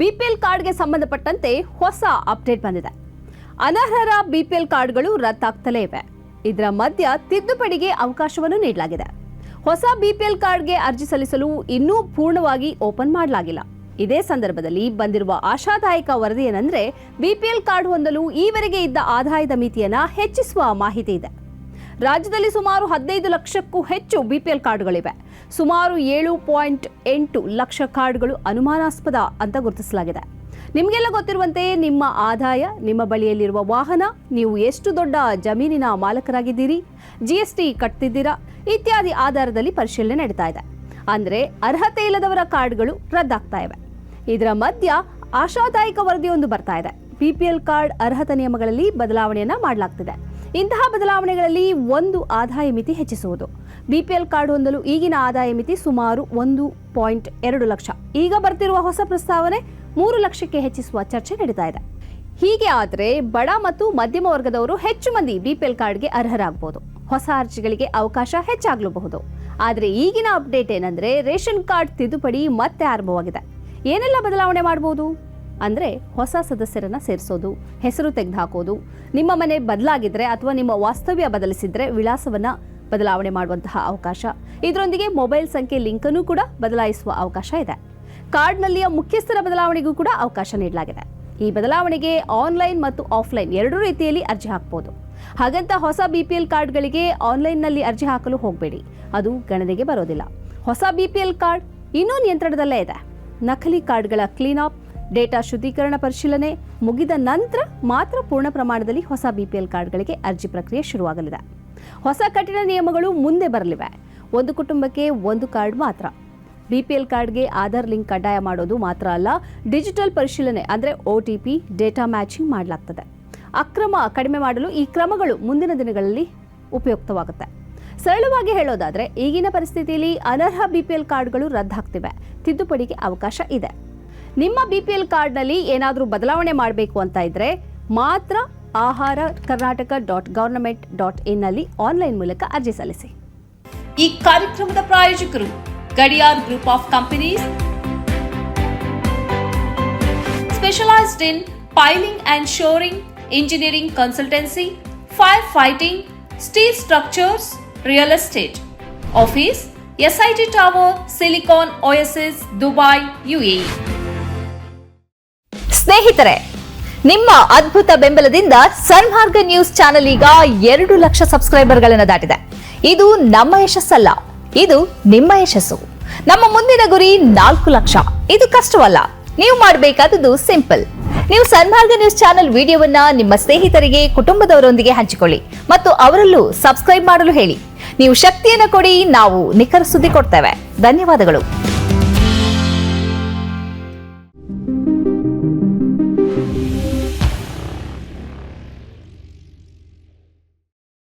BPL ಕಾರ್ಡ್ಗೆ ಸಂಬಂಧಪಟ್ಟಂತೆ ಹೊಸ ಅಪ್ಡೇಟ್ ಬಂದಿದೆ. ಅನರ್ಹರ ಬಿಪಿಎಲ್ ಕಾರ್ಡ್ಗಳು ರದ್ದಾಗ್ತಲೇ ಇವೆ. ಇದರ ಮಧ್ಯ ತಿದ್ದುಪಡಿಗೆ ಅವಕಾಶವನ್ನು ನೀಡಲಾಗಿದೆ. ಹೊಸ ಬಿಪಿಎಲ್ ಕಾರ್ಡ್ಗೆ ಅರ್ಜಿ ಸಲ್ಲಿಸಲು ಇನ್ನೂ ಪೂರ್ಣವಾಗಿ ಓಪನ್ ಮಾಡಲಾಗಿಲ್ಲ. ಇದೇ ಸಂದರ್ಭದಲ್ಲಿ ಬಂದಿರುವ ಆಶಾದಾಯಕ ವರದಿ ಏನಂದ್ರೆ ಬಿಪಿಎಲ್ ಕಾರ್ಡ್ ಹೊಂದಲು ಈವರೆಗೆ ಇದ್ದ ಆದಾಯದ ಮಿತಿಯನ್ನ ಹೆಚ್ಚಿಸುವ ಮಾಹಿತಿ ಇದೆ. ರಾಜ್ಯದಲ್ಲಿ ಸುಮಾರು 15 ಲಕ್ಷಕ್ಕೂ ಹೆಚ್ಚು ಬಿಪಿಎಲ್ ಕಾರ್ಡ್ಗಳಿವೆ. ಸುಮಾರು 7.8 ಲಕ್ಷ ಕಾರ್ಡ್ಗಳು ಅನುಮಾನಾಸ್ಪದ ಅಂತ ಗುರುತಿಸಲಾಗಿದೆ. ನಿಮಗೆಲ್ಲ ಗೊತ್ತಿರುವಂತೆ ನಿಮ್ಮ ಆದಾಯ, ನಿಮ್ಮ ಬಳಿಯಲ್ಲಿರುವ ವಾಹನ, ನೀವು ಎಷ್ಟು ದೊಡ್ಡ ಜಮೀನಿನ ಮಾಲಕರಾಗಿದ್ದೀರಿ, ಜಿಎಸ್ಟಿ ಕಟ್ತಿದ್ದೀರಾ ಇತ್ಯಾದಿ ಆಧಾರದಲ್ಲಿ ಪರಿಶೀಲನೆ ನಡೀತಾ ಇದೆ. ಅಂದ್ರೆ ಅರ್ಹತೆ ಇಲ್ಲದವರ ಕಾರ್ಡ್ಗಳು ರದ್ದಾಗ್ತಾ ಇವೆ. ಇದರ ಮಧ್ಯ ಆಶಾದಾಯಕ ವರದಿಯೊಂದು ಬರ್ತಾ ಇದೆ. ಬಿಪಿಎಲ್ ಕಾರ್ಡ್ ಅರ್ಹತಾ ನಿಯಮಗಳಲ್ಲಿ ಬದಲಾವಣೆಯನ್ನ ಮಾಡಲಾಗ್ತಿದೆ. ಇಂತಹ ಬದಲಾವಣೆಗಳಲ್ಲಿ ಒಂದು ಆದಾಯ ಮಿತಿ ಹೆಚ್ಚಿಸುವುದು. ಬಿಪಿಎಲ್ ಕಾರ್ಡ್ ಹೊಂದಲು ಈಗಿನ ಆದಾಯ ಮಿತಿ ಸುಮಾರು 1.2 ಲಕ್ಷ. ಈಗ ಬರ್ತಿರುವ ಹೊಸ ಪ್ರಸ್ತಾವನೆ 3 ಲಕ್ಷಕ್ಕೆ ಹೆಚ್ಚಿಸುವ ಚರ್ಚೆ ನಡೀತಾ ಇದೆ. ಹೀಗೆ ಆದರೆ ಬಡ ಮತ್ತು ಮಧ್ಯಮ ವರ್ಗದವರು ಹೆಚ್ಚು ಮಂದಿ ಬಿಪಿಎಲ್ ಕಾರ್ಡ್ಗೆ ಅರ್ಹರಾಗಬಹುದು. ಹೊಸ ಅರ್ಜಿಗಳಿಗೆ ಅವಕಾಶ ಹೆಚ್ಚಾಗಲೂಬಹುದು. ಆದರೆ ಈಗಿನ ಅಪ್ಡೇಟ್ ಏನಂದ್ರೆ ರೇಷನ್ ಕಾರ್ಡ್ ತಿದ್ದುಪಡಿ ಮತ್ತೆ ಆರಂಭವಾಗಿದೆ. ಏನೆಲ್ಲ ಬದಲಾವಣೆ ಮಾಡಬಹುದು ಅಂದ್ರೆ ಹೊಸ ಸದಸ್ಯರನ್ನ ಸೇರಿಸೋದು, ಹೆಸರು ತೆಗೆದುಹಾಕೋದು, ನಿಮ್ಮ ಮನೆ ಬದಲಾಗಿದ್ರೆ ಅಥವಾ ನಿಮ್ಮ ವಾಸ್ತವ್ಯ ಬದಲಿಸಿದ್ರೆ ವಿಳಾಸವನ್ನ ಬದಲಾವಣೆ ಮಾಡುವಂತಹ ಅವಕಾಶ, ಇದರೊಂದಿಗೆ ಮೊಬೈಲ್ ಸಂಖ್ಯೆ ಲಿಂಕ್ ಅನ್ನು ಕೂಡ ಬದಲಾಯಿಸುವ ಅವಕಾಶ ಇದೆ. ಕಾರ್ಡ್ನಲ್ಲಿಯ ಮುಖ್ಯಸ್ಥರ ಬದಲಾವಣೆಗೂ ಕೂಡ ಅವಕಾಶ ನೀಡಲಾಗಿದೆ. ಈ ಬದಲಾವಣೆಗೆ ಆನ್ಲೈನ್ ಮತ್ತು ಆಫ್ಲೈನ್ ಎರಡೂ ರೀತಿಯಲ್ಲಿ ಅರ್ಜಿ ಹಾಕಬಹುದು. ಹಾಗಂತ ಹೊಸ ಬಿಪಿಎಲ್ ಕಾರ್ಡ್ಗಳಿಗೆ ಆನ್ಲೈನ್ನಲ್ಲಿ ಅರ್ಜಿ ಹಾಕಲು ಹೋಗಬೇಡಿ, ಅದು ಗಣನೆಗೆ ಬರೋದಿಲ್ಲ. ಹೊಸ ಬಿಪಿಎಲ್ ಕಾರ್ಡ್ ಇನ್ನೂ ನಿಯಂತ್ರಣದಲ್ಲೇ ಇದೆ. ನಕಲಿ ಕಾರ್ಡ್ಗಳ ಕ್ಲೀನ್ ಅಪ್, ಡೇಟಾ ಶುದ್ಧೀಕರಣ ಪರಿಶೀಲನೆ ಮುಗಿದ ನಂತರ ಮಾತ್ರ ಪೂರ್ಣ ಪ್ರಮಾಣದಲ್ಲಿ ಹೊಸ ಬಿಪಿಎಲ್ ಕಾರ್ಡ್ಗಳಿಗೆ ಅರ್ಜಿ ಪ್ರಕ್ರಿಯೆ ಶುರುವಾಗಲಿದೆ. ಹೊಸ ಕಠಿಣ ನಿಯಮಗಳು ಮುಂದೆ ಬರಲಿವೆ. ಒಂದು ಕುಟುಂಬಕ್ಕೆ ಒಂದು ಕಾರ್ಡ್ ಮಾತ್ರ. ಬಿಪಿಎಲ್ ಕಾರ್ಡ್ಗೆ ಆಧಾರ್ ಲಿಂಕ್ ಕಡ್ಡಾಯ ಮಾಡೋದು ಮಾತ್ರ ಅಲ್ಲ, ಡಿಜಿಟಲ್ ಪರಿಶೀಲನೆ ಅಂದರೆ OTP, ಡೇಟಾ ಮ್ಯಾಚಿಂಗ್ ಮಾಡಲಾಗ್ತದೆ. ಅಕ್ರಮ ಕಡಿಮೆ ಮಾಡಲು ಈ ಕ್ರಮಗಳು ಮುಂದಿನ ದಿನಗಳಲ್ಲಿ ಉಪಯುಕ್ತವಾಗುತ್ತೆ. ಸರಳವಾಗಿ ಹೇಳೋದಾದ್ರೆ ಈಗಿನ ಪರಿಸ್ಥಿತಿಯಲ್ಲಿ ಅನರ್ಹ ಬಿಪಿಎಲ್ ಕಾರ್ಡ್ಗಳು ರದ್ದಾಗ್ತಿವೆ. ತಿದ್ದುಪಡಿಗೆ ಅವಕಾಶ ಇದೆ. ನಿಮ್ಮ ಬಿಪಿಎಲ್ ಕಾರ್ಡ್ನಲ್ಲಿ ಏನಾದರೂ ಬದಲಾವಣೆ ಮಾಡಬೇಕು ಅಂತ ಇದ್ರೆ ಮಾತ್ರ aharkarnataka.government.in ನಲ್ಲಿ ಆನ್ಲೈನ್ ಮೂಲಕ ಅರ್ಜಿ ಸಲ್ಲಿಸಿ. ಈ ಕಾರ್ಯಕ್ರಮದ ಪ್ರಾಯೋಜಕರು Gadiyar group of companies, specialised in piling and shoring, engineering consultancy, fire fighting, steel structures, real estate. Office SIT tower, silicon OSS, Dubai, UAE. ಸ್ನೇಹಿತರೆ, ನಿಮ್ಮ ಅದ್ಭುತ ಬೆಂಬಲದಿಂದ ಸನ್ಮಾರ್ಗ ನ್ಯೂಸ್ ಚಾನೆಲ್ ಈಗ 2 ಲಕ್ಷ ಸಬ್ಸ್ಕ್ರೈಬರ್ಗಳನ್ನು ದಾಟಿದೆ. ಇದು ನಮ್ಮ ಯಶಸ್ಸಲ್ಲ, ಇದು ನಿಮ್ಮ ಯಶಸ್ಸು. ನಮ್ಮ ಮುಂದಿನ ಗುರಿ 4 ಲಕ್ಷ. ಇದು ಕಷ್ಟವಲ್ಲ. ನೀವು ಮಾಡಬೇಕಾದದ್ದು ಸಿಂಪಲ್. ನೀವು ಸನ್ಮಾರ್ಗ ನ್ಯೂಸ್ ಚಾನೆಲ್ ವಿಡಿಯೋವನ್ನ ನಿಮ್ಮ ಸ್ನೇಹಿತರಿಗೆ, ಕುಟುಂಬದವರೊಂದಿಗೆ ಹಂಚಿಕೊಳ್ಳಿ ಮತ್ತು ಅವರಲ್ಲೂ ಸಬ್ಸ್ಕ್ರೈಬ್ ಮಾಡಲು ಹೇಳಿ. ನೀವು ಶಕ್ತಿಯನ್ನು ಕೊಡಿ, ನಾವು ನಿಖರ ಸುದ್ದಿ ಕೊಡ್ತೇವೆ. ಧನ್ಯವಾದಗಳು.